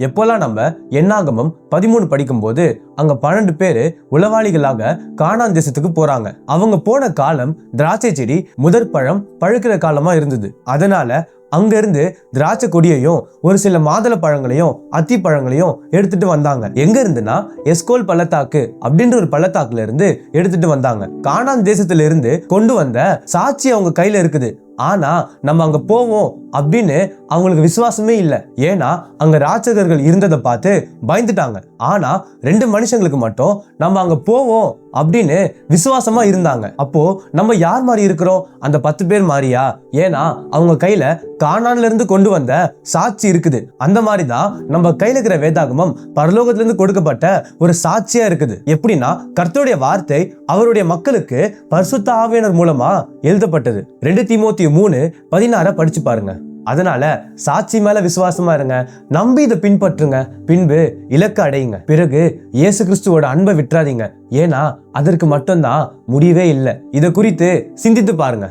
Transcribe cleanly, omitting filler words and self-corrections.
எப்போல்லாம் நம்ம என்னாகமம் 13 படிக்கும்போது அங்க 12 பேரு உளவாளிகளாக கானான் தேசத்துக்கு போறாங்க. அவங்க போன காலம் திராட்சை செடி முதற் பழம் பழுக்கிற காலமா இருந்தது. அதனால அங்க இருந்து திராட்சை கொடியையும் ஒரு சில மாதுளை பழங்களையும் அத்தி பழங்களையும் எடுத்துட்டு வந்தாங்க. எங்க இருந்துன்னா எஸ்கோல் பள்ளத்தாக்கு அப்படின்ற ஒரு பள்ளத்தாக்குல இருந்து எடுத்துட்டு வந்தாங்க. கானான் தேசத்துல இருந்து கொண்டு வந்த சாட்சி அவங்க கையில இருக்குது. ஆனா நம்ம அங்க போவோம் அப்படின்னு அவங்களுக்கு விசுவாசமே இல்லை. ஏன்னா அங்க ராட்சகர்கள் இருந்ததை பார்த்து பயந்துட்டாங்க. ஆனா 2 மனுஷங்களுக்கு மட்டும் நம்ம அங்க போவோம் அப்படின்னு விசுவாசமா இருந்தாங்க. அப்போ நம்ம யார் மாதிரி இருக்கிறோம்? அந்த 10 பேர் மாதிரியா? ஏன்னா அவங்க கையில கானான்ல இருந்து கொண்டு வந்த சாட்சி இருக்குது. அந்த மாதிரிதான் நம்ம கையில இருக்கிற வேதாகமம் பரலோகத்துல இருந்து கொடுக்கப்பட்ட ஒரு சாட்சியா இருக்குது. எப்படின்னா கர்த்தருடைய வார்த்தை அவருடைய மக்களுக்கு பரிசுத்த ஆவியானவர் மூலமா எழுதப்பட்டது. 2 தீமோத்தேயு 3:16 படிச்சு பாருங்க. அதனால சாட்சி மேல விசுவாசமா இருங்க, நம்பி இதை பின்பற்றுங்க, பின்பு இலக்கு அடையுங்க. பிறகு இயேசு கிறிஸ்துவோட அன்பை விட்டுறாதீங்க. ஏன்னா அதற்கு மட்டும்தான் முடிவே இல்லை. இதை குறித்து சிந்தித்து பாருங்க.